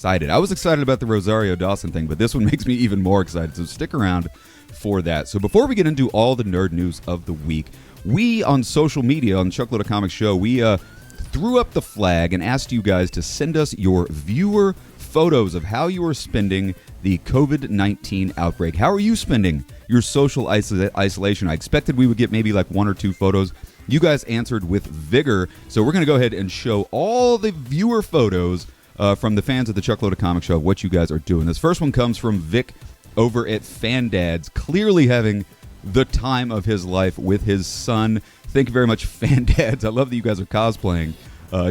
excited. I was excited about the Rosario Dawson thing, but this one makes me even more excited. So stick around for that. So before we get into all the nerd news of the week, we on social media on the Chuckload of Comics show, we threw up the flag and asked you guys to send us your viewer photos of how you are spending the COVID-19 outbreak. How are you spending your social isolation? I expected we would get maybe like one or two photos. You guys answered with vigor, so we're going to go ahead and show all the viewer photos from the fans of the Chuckload of Comics show, what you guys are doing. This first one comes from Vic over at Fandads, clearly having the time of his life with his son. Thank you very much, Fandads. I love that you guys are cosplaying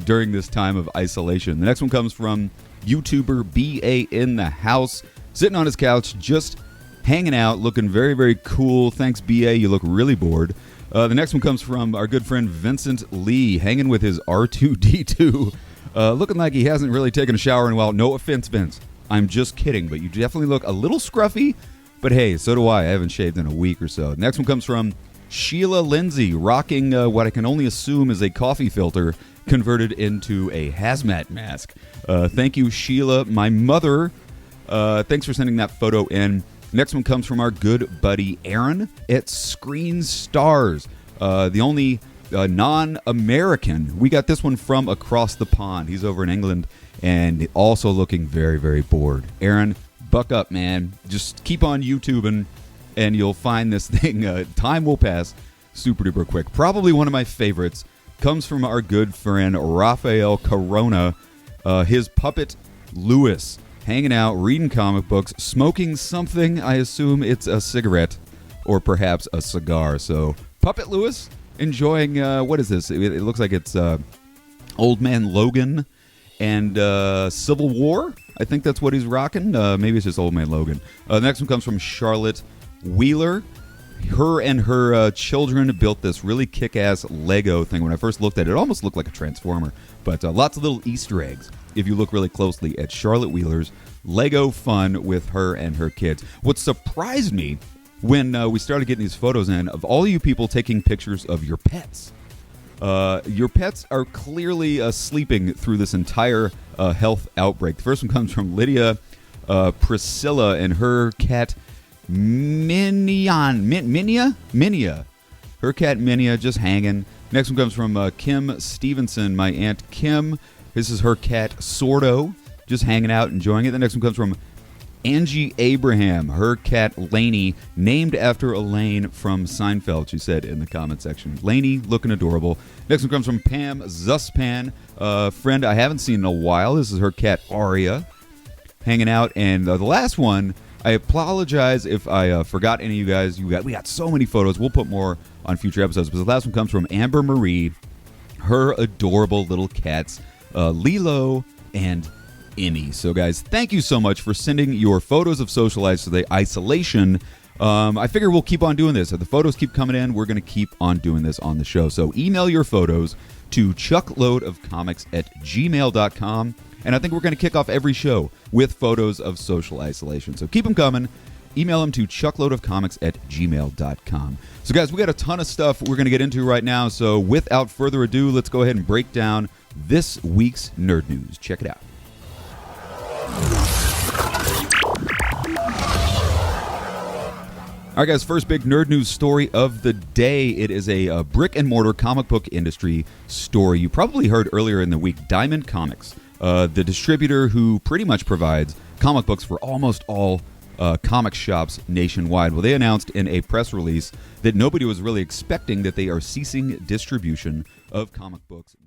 during this time of isolation. The next one comes from YouTuber BA in the house, sitting on his couch, just hanging out, looking very, very cool. Thanks, BA. You look really bored. The next one comes from our good friend Vincent Lee, hanging with his R2-D2, looking like he hasn't really taken a shower in a while. No offense, Vince. I'm just kidding, but you definitely look a little scruffy. But hey, so do I. I haven't shaved in a week or so. Next one comes from Sheila Lindsay, rocking what I can only assume is a coffee filter converted into a hazmat mask. Thank you, Sheila. My mother, thanks for sending that photo in. Next one comes from our good buddy Aaron at Screen Stars, the only non-American. We got this one from across the pond. He's over in England and also looking very, very bored. Aaron, buck up, man. Just keep on YouTubing and you'll find this thing. Time will pass super duper quick. Probably one of my favorites comes from our good friend Rafael Corona, his puppet Lewis, hanging out, reading comic books, smoking something. I assume it's a cigarette or perhaps a cigar. So Puppet Lewis enjoying, what is this? It looks like it's Old Man Logan and Civil War. I think that's what he's rocking. Maybe it's just Old Man Logan. The next one comes from Charlotte Wheeler. Her and her children built this really kick-ass Lego thing. When I first looked at it, it almost looked like a Transformer. But lots of little Easter eggs if you look really closely at Charlotte Wheeler's Lego fun with her and her kids. What surprised me when we started getting these photos in of all you people taking pictures of your pets. Your pets are clearly sleeping through this entire health outbreak. The first one comes from Lydia Priscilla and her cat Minia. Her cat Minia just hanging. Next one comes from Kim Stevenson, my Aunt Kim. This is her cat Sordo, just hanging out, enjoying it. The next one comes from Angie Abraham, her cat Lainey, named after Elaine from Seinfeld, she said in the comment section. Lainey looking adorable. Next one comes from Pam Zuspan, a friend I haven't seen in a while. This is her cat Aria, hanging out. And the last one, I apologize if I forgot any of you guys. We got so many photos. We'll put more on future episodes. But the last one comes from Amber Marie, her adorable little cats, Lilo and Emmy. So, guys, thank you so much for sending your photos of social isolation. I figure we'll keep on doing this. If the photos keep coming in, we're going to keep on doing this on the show. So email your photos to chuckloadofcomics@gmail.com. And I think we're going to kick off every show with photos of social isolation. So keep them coming. Email them to chuckloadofcomics@gmail.com. So, guys, we got a ton of stuff we're going to get into right now. So without further ado, let's go ahead and break down this week's Nerd News. Check it out. All right, guys, first big nerd news story of the day. It is a brick and mortar comic book industry story. You probably heard earlier in the week, Diamond Comics, the distributor who pretty much provides comic books for almost all comic shops nationwide. Well, they announced in a press release that nobody was really expecting that they are ceasing distribution of comic books.